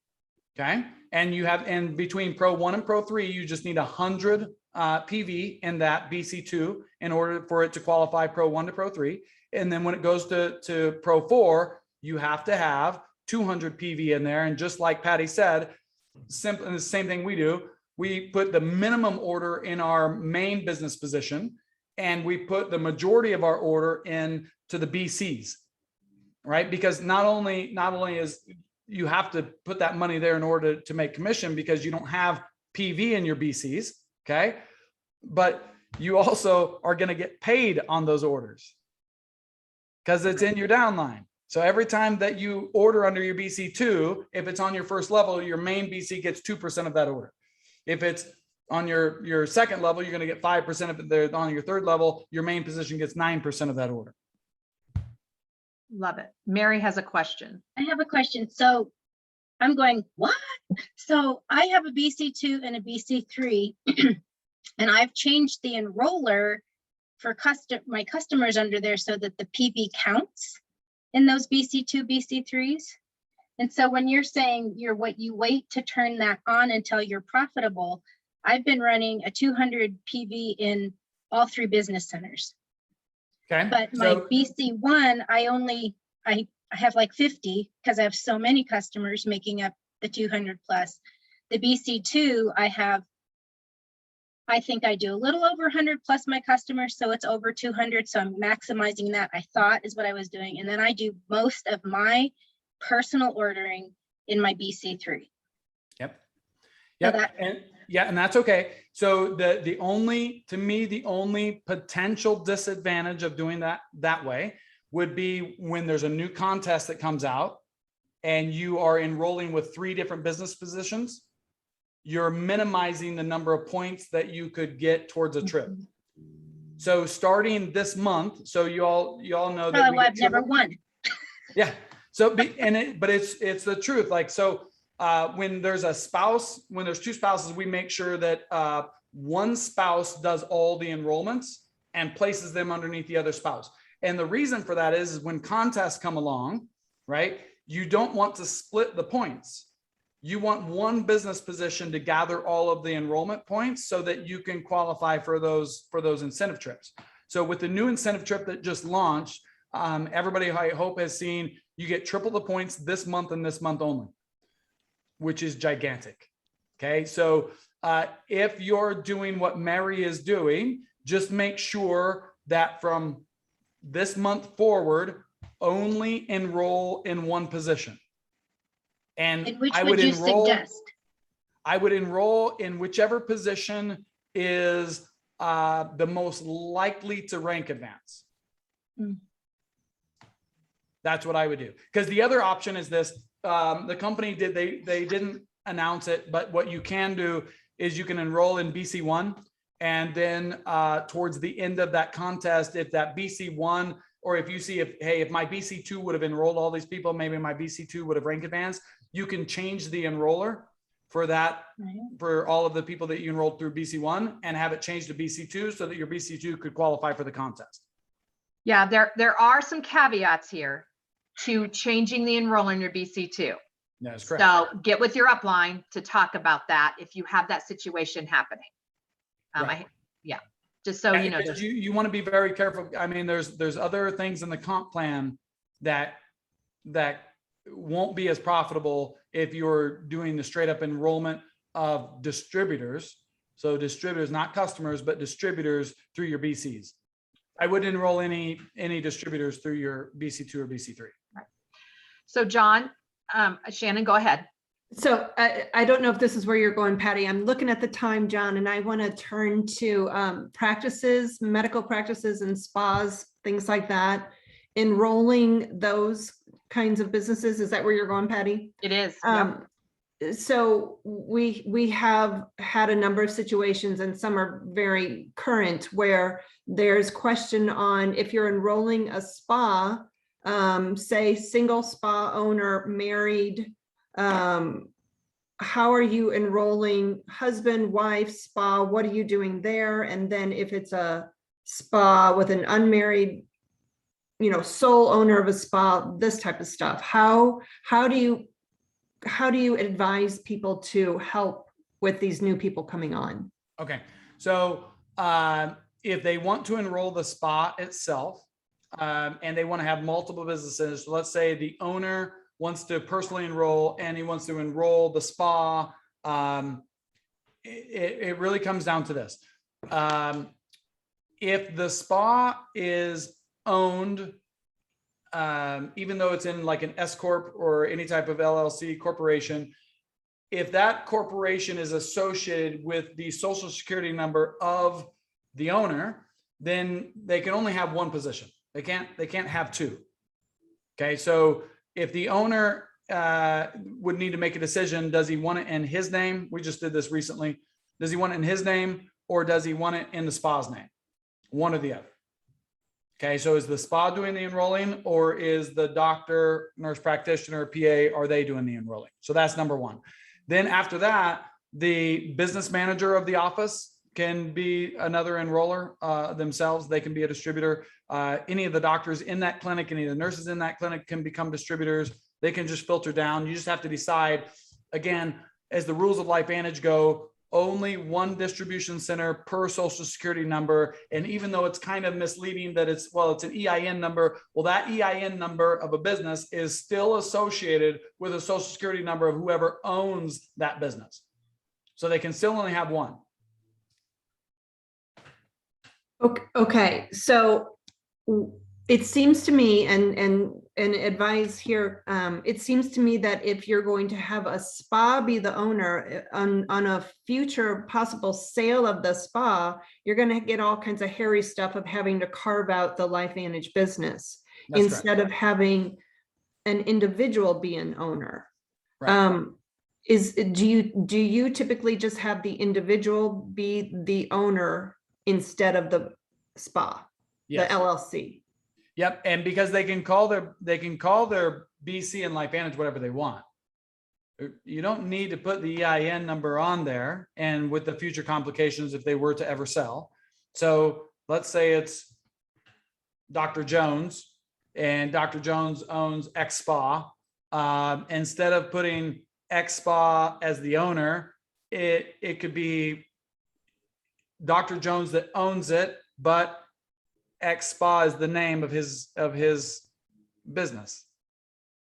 Okay. And you have, in between Pro 1 and Pro 3, you just need 100 PV in that BC2 in order for it to qualify Pro 1 to Pro 3. And then when it goes to Pro 4, you have to have 200 PV in there. And just like Patty said, simple, the same thing we do, we put the minimum order in our main business position, and we put the majority of our order in to the BCs, right? Because not only is you have to put that money there in order to make commission, because you don't have PV in your BCs, okay? But you also are going to get paid on those orders because it's in your downline. So every time that you order under your BC2, if it's on your first level, your main BC gets 2% of that order. If it's on your second level, you're going to get 5% of it. There on your third level, your main position gets 9% of that order. Love it. Mary has a question. I have a question. So I'm going, what? So I have a BC2 and a BC3, and I've changed the enroller for my customers under there so that the PV counts in those BC2, BC3s. And so when you're saying what you wait to turn that on until you're profitable, I've been running a 200 PV in all 3 business centers. Okay. But my BC1, I have like 50 because I have so many customers making up the 200 plus. The BC2, I think I do a little over 100 plus my customers, so it's over 200. So I'm maximizing that, I thought, is what I was doing. And then I do most of my personal ordering in my BC3. Yeah, and that's okay. So the only, to me, the only potential disadvantage of doing that way would be when there's a new contest that comes out and you are enrolling with 3 different business positions, you're minimizing the number of points that you could get towards a trip. So starting this month, so you all know that Oh, I've never won. Yeah. So, but it's the truth. Like, so when there's a spouse, when there's 2 spouses, we make sure that one spouse does all the enrollments and places them underneath the other spouse. And the reason for that is when contests come along, right? You don't want to split the points. You want one business position to gather all of the enrollment points so that you can qualify for those incentive trips. So with the new incentive trip that just launched, everybody, I hope, has seen you get triple the points this month and this month only, which is gigantic. Okay. So if you're doing what Mary is doing, just make sure that from this month forward, only enroll in one position. And which I would you suggest? I would enroll in whichever position is the most likely to rank advance. That's what I would do. Because the other option is this, the company they didn't announce it, but what you can do is you can enroll in BC1, and then towards the end of that contest, if that BC1, or if you see if my BC2 would have enrolled all these people, maybe my BC2 would have rank advanced, you can change the enroller for that, for all of the people that you enrolled through BC1 and have it changed to BC2 so that your BC2 could qualify for the contest. Yeah, there are some caveats here to changing the enroll in your BC2. That's correct. So get with your upline to talk about that if you have that situation happening. Right. Just so you know. You want to be very careful. I mean, there's other things in the comp plan that won't be as profitable if you're doing the straight up enrollment of distributors. So distributors, not customers, but distributors through your BCs. I wouldn't enroll any distributors through your BC2 or BC3. Right. So John, Shannon, go ahead. So I don't know if this is where you're going, Patty. I'm looking at the time, John, and I want to turn to practices, medical practices and spas, things like that. Enrolling those kinds of businesses. Is that where you're going, Patty? It is. So we have had a number of situations, and some are very current, where there's question on if you're enrolling a spa, say single spa owner, married, how are you enrolling husband, wife, spa? What are you doing there? And then if it's a spa with an unmarried, sole owner of a spa, this type of stuff, how do you advise people to help with these new people coming on? Okay. So if they want to enroll the spa itself, and they want to have multiple businesses, so let's say the owner wants to personally enroll and he wants to enroll the spa, it really comes down to this. If the spa is owned, even though it's in like an S Corp or any type of LLC corporation, if that corporation is associated with the social security number of the owner, then they can only have one position. They can't have 2. Okay. So if the owner would need to make a decision, does he want it in his name? We just did this recently. Does he want it in his name, or does he want it in the spa's name? One or the other. Okay, so is the spa doing the enrolling, or is the doctor, nurse practitioner, PA, are they doing the enrolling? So that's number 1. Then after that, the business manager of the office can be another enroller themselves. They can be a distributor. Any of the doctors in that clinic, any of the nurses in that clinic can become distributors. They can just filter down. You just have to decide, again, as the rules of LifeVantage go, only one distribution center per social security number. And even though it's kind of misleading that it's an EIN number, well, that EIN number of a business is still associated with a social security number of whoever owns that business. So they can still only have one. Okay. So it seems to me, and advise here, it seems to me that if you're going to have a spa be the owner on a future possible sale of the spa, you're going to get all kinds of hairy stuff of having to carve out the LifeVantage business That's correct. instead of having an individual be an owner. Right. Do you typically just have the individual be the owner instead of the spa, Yes. the LLC? Yep. And because they can call their BC and LifeVantage whatever they want. You don't need to put the EIN number on there, and with the future complications if they were to ever sell. So let's say it's Dr. Jones, and Dr. Jones owns X Spa. Instead of putting X Spa as the owner, it could be Dr. Jones that owns it, but X Spa is the name of his business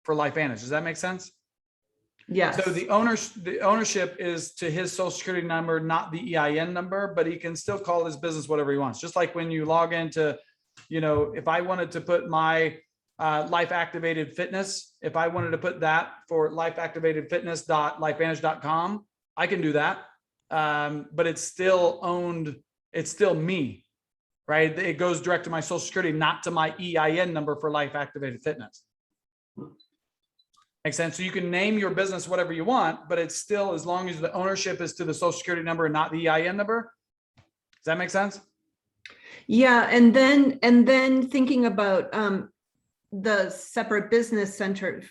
for LifeVantage. Does that make sense? Yes. So the ownership is to his social security number, not the EIN number, but he can still call his business whatever he wants. Just like when you log into, if I wanted to put my Life Activated Fitness, if I wanted to put that for lifeactivatedfitness.lifevantage.com, I can do that. But it's still owned, it's still me, right? It goes direct to my social security, not to my EIN number for Life Activated Fitness. Makes sense? So you can name your business whatever you want, but it's still, as long as the ownership is to the social security number and not the EIN number. Does that make sense? Yeah, and then thinking about the separate business center,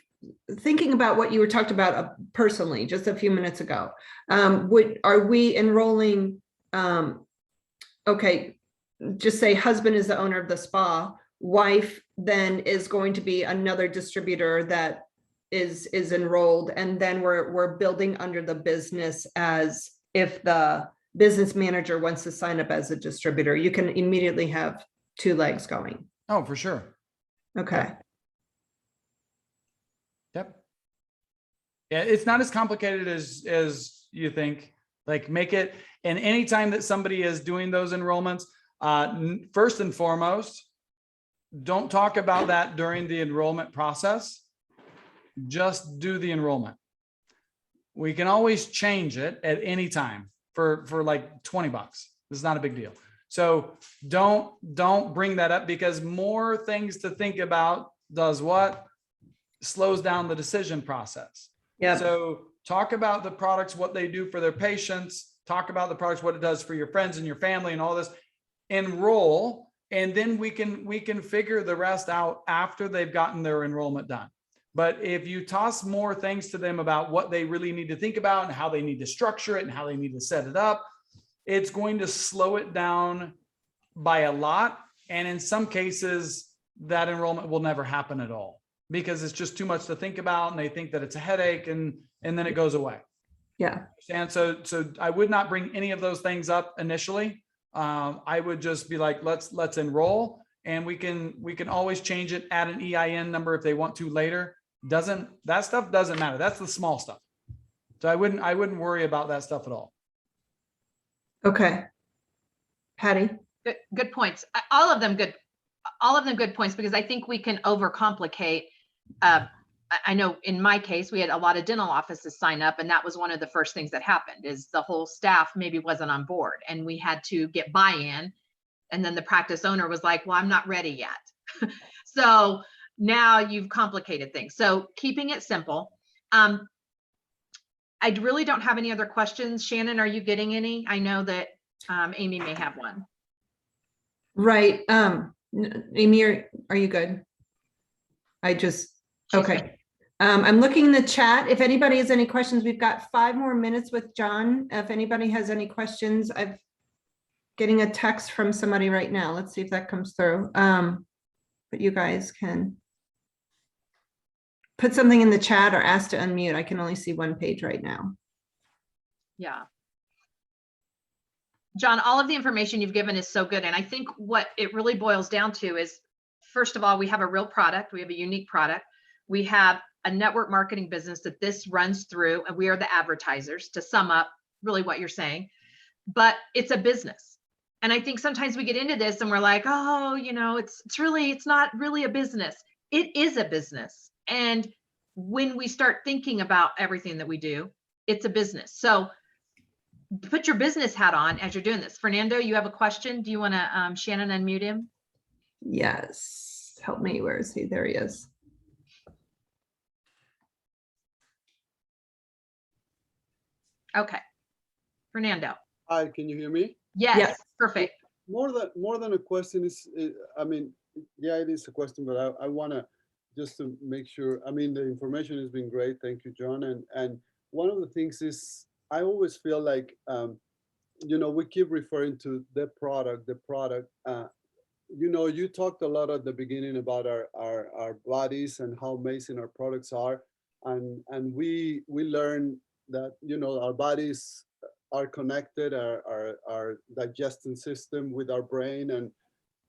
thinking about what you were talked about personally just a few minutes ago. Are we enrolling? Okay, just say husband is the owner of the spa, wife then is going to be another distributor that is enrolled, and then we're building under the business as if the business manager wants to sign up as a distributor, you can immediately have two legs going. Oh, for sure. Okay. Yep. Yeah, it's not as complicated as you think. Like, make it, and anytime that somebody is doing those enrollments, first and foremost, don't talk about that during the enrollment process. Just do the enrollment. We can always change it at any time for like $20. This is not a big deal. So don't bring that up, because more things to think about does what? Slows down the decision process. Yeah. So talk about the products, what they do for their patients, talk about the products, what it does for your friends and your family and all this. Enroll, and then we can figure the rest out after they've gotten their enrollment done. But if you toss more things to them about what they really need to think about and how they need to structure it and how they need to set it up, it's going to slow it down by a lot. And in some cases, that enrollment will never happen at all, because it's just too much to think about, and they think that it's a headache, and then it goes away. Yeah. And so I would not bring any of those things up initially. I would just be like, let's enroll, and we can always change it, add an EIN number if they want to later. That stuff doesn't matter. That's the small stuff. So I wouldn't worry about that stuff at all. Okay. Patty? Good points. All of them good points, because I think we can overcomplicate. I know in my case, we had a lot of dental offices sign up, and that was one of the first things that happened, is the whole staff maybe wasn't on board, and we had to get buy-in. And then the practice owner was like, well, I'm not ready yet. So now you've complicated things. So keeping it simple. I really don't have any other questions. Shannon, are you getting any? I know that Amy may have one. Right. Amy, are you good? Okay. I'm looking in the chat. If anybody has any questions, we've got 5 more minutes with John. If anybody has any questions, I'm getting a text from somebody right now. Let's see if that comes through. But you guys can put something in the chat or ask to unmute. I can only see one page right now. Yeah. John, all of the information you've given is so good. And I think what it really boils down to is, first of all, we have a real product. We have a unique product. We have a network marketing business that this runs through, and we are the advertisers, to sum up really what you're saying. But it's a business. And I think sometimes we get into this and we're like, oh, it's not really a business. It is a business. And when we start thinking about everything that we do, it's a business. So put your business hat on as you're doing this. Fernando, you have a question? Do you want to, Shannon, unmute him? Yes. Help me. Where is he? There he is. Okay. Fernando. Hi, can you hear me? Yes. Perfect. More than a question is, I mean, yeah, it is a question, but I want to just to make sure. I mean, the information has been great. Thank you, John. And one of the things is, I always feel like, we keep referring to the product. You talked a lot at the beginning about our bodies and how amazing our products are, and we learn that our bodies are connected, our digestion system with our brain,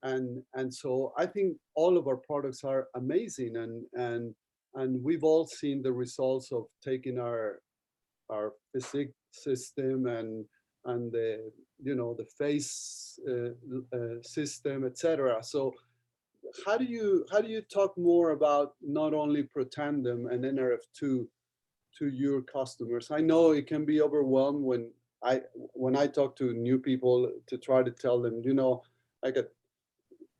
and so I think all of our products are amazing, and we've all seen the results of taking our physique system and the the face system, etc. So how do you talk more about not only Protandem and NRF2 to your customers? I know it can be overwhelmed when I talk to new people to try to tell them, I got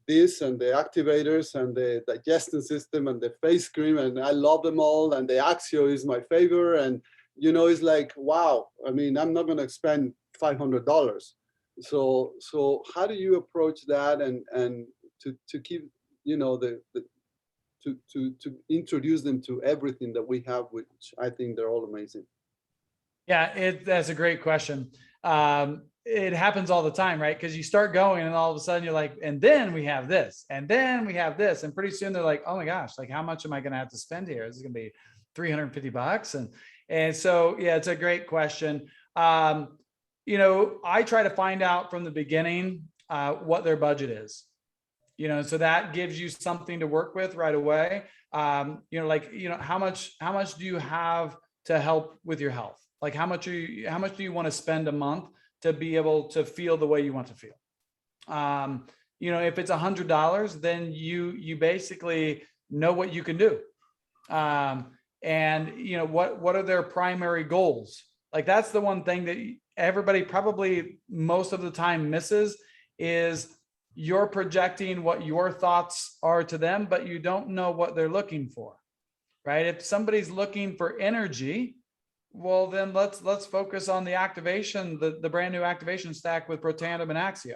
this and the activators and the digestion system and the face cream, and I love them all, and the Axio is my favorite, and it's like, wow. I mean, I'm not going to spend $500. So how do you approach that and to keep to introduce them to everything that we have, which I think they're all amazing? Yeah, that's a great question. It happens all the time, right? Because you start going and all of a sudden you're like, and then we have this, and then we have this. And pretty soon they're like, oh my gosh, like how much am I going to have to spend here? This is going to be $350. And so, yeah, it's a great question. I try to find out from the beginning what their budget is. So that gives you something to work with right away. How much do you have to help with your health? Like how much do you want to spend a month to be able to feel the way you want to feel? If it's $100, then you basically know what you can do. What are their primary goals? Like that's the one thing that everybody probably most of the time misses is you're projecting what your thoughts are to them, but you don't know what they're looking for, right? If somebody's looking for energy, well, then let's focus on the activation, the brand new activation stack with Protandem and Axio,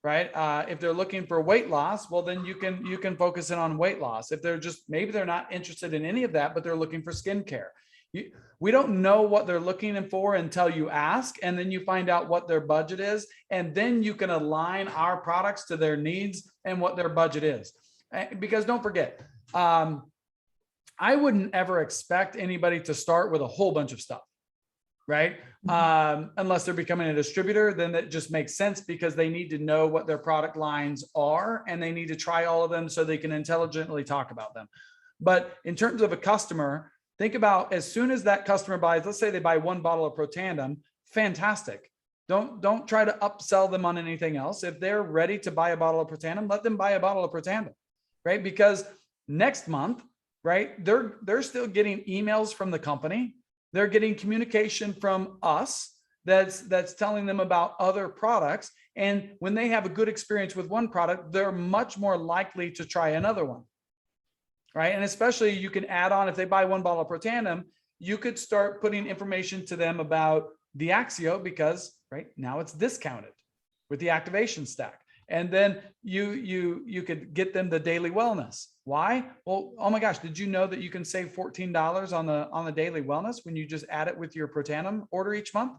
right? If they're looking for weight loss, well, then you can focus in on weight loss. If maybe they're not interested in any of that, but they're looking for skincare. We don't know what they're looking for until you ask, and then you find out what their budget is, and then you can align our products to their needs and what their budget is. Because don't forget, I wouldn't ever expect anybody to start with a whole bunch of stuff, right? Unless they're becoming a distributor, then that just makes sense because they need to know what their product lines are and they need to try all of them so they can intelligently talk about them. But in terms of a customer, think about as soon as that customer buys, let's say they buy one bottle of Protandem, fantastic. Don't try to upsell them on anything else. If they're ready to buy a bottle of Protandem, let them buy a bottle of Protandem, right? Because next month, right, they're still getting emails from the company. They're getting communication from us that's telling them about other products. And when they have a good experience with one product, they're much more likely to try another one. Right. And especially you can add on, if they buy one bottle of Protandem, you could start putting information to them about the Axio because right now it's discounted with the activation stack. And then you could get them the daily wellness. Why? Well, oh my gosh, did you know that you can save $14 on the daily wellness when you just add it with your Protandem order each month?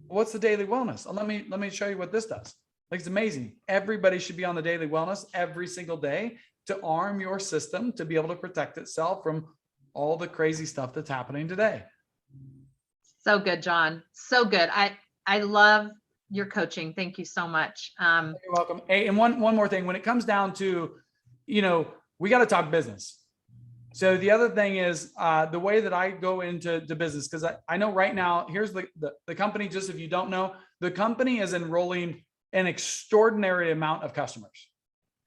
What's the daily wellness? Let me show you what this does. Like, it's amazing. Everybody should be on the daily wellness every single day to arm your system to be able to protect itself from all the crazy stuff that's happening today. So good, John. So good. I love your coaching. Thank you so much. You're welcome. Hey, and one more thing, when it comes down to, we got to talk business. So the other thing is the way that I go into business, because I know right now, here's the company, just if you don't know, the company is enrolling an extraordinary amount of customers,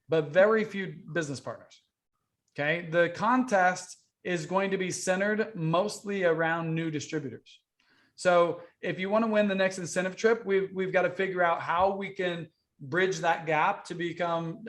but very few business partners. Okay. The contest is going to be centered mostly around new distributors. So if you want to win the next incentive trip, we've got to figure out how we can bridge that gap to become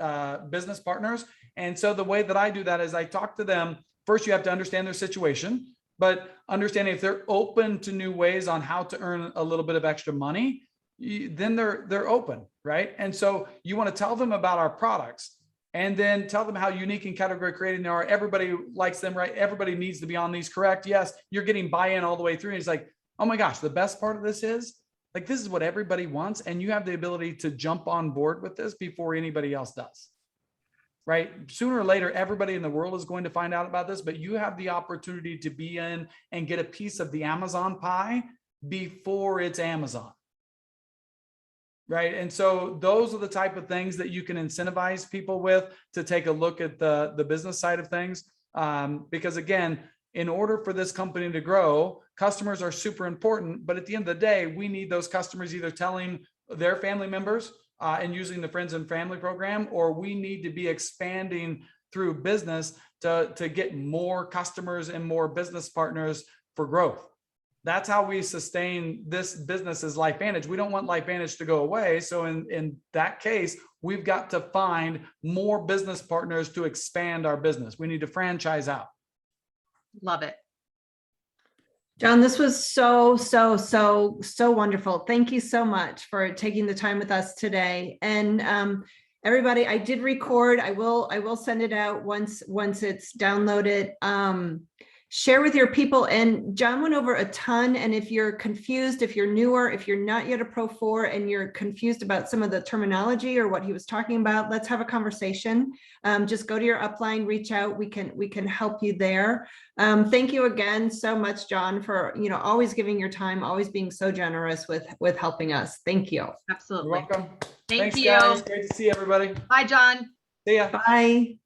business partners. And so the way that I do that is I talk to them. First, you have to understand their situation, but understanding if they're open to new ways on how to earn a little bit of extra money, then they're open, right? And so you want to tell them about our products and then tell them how unique and category creating they are. Everybody likes them, right? Everybody needs to be on these, correct? Yes, you're getting buy-in all the way through. And it's like, oh my gosh, the best part of this is like, this is what everybody wants. And you have the ability to jump on board with this before anybody else does. Right? Sooner or later, everybody in the world is going to find out about this, but you have the opportunity to be in and get a piece of the Amazon pie before it's Amazon. Right? And so those are the type of things that you can incentivize people with to take a look at the business side of things. Because again, in order for this company to grow, customers are super important, but at the end of the day, we need those customers either telling their family members and using the friends and family program, or we need to be expanding through business to get more customers and more business partners for growth. That's how we sustain this business as LifeVantage. We don't want LifeVantage to go away. So in that case, we've got to find more business partners to expand our business. We need to franchise out. Love it. Jon, this was so wonderful. Thank you so much for taking the time with us today. And everybody, I did record. I will send it out once it's downloaded. Share with your people. And Jon went over a ton. And if you're confused, if you're newer, if you're not yet a Pro 4 and you're confused about some of the terminology or what he was talking about, let's have a conversation. Just go to your upline, reach out. We can help you there. Thank you again so much, Jon, for always giving your time, always being so generous with helping us. Thank you. Absolutely. You're welcome. Thank Thanks, you. guys. Great to see everybody. Bye, Jon. See ya. Bye.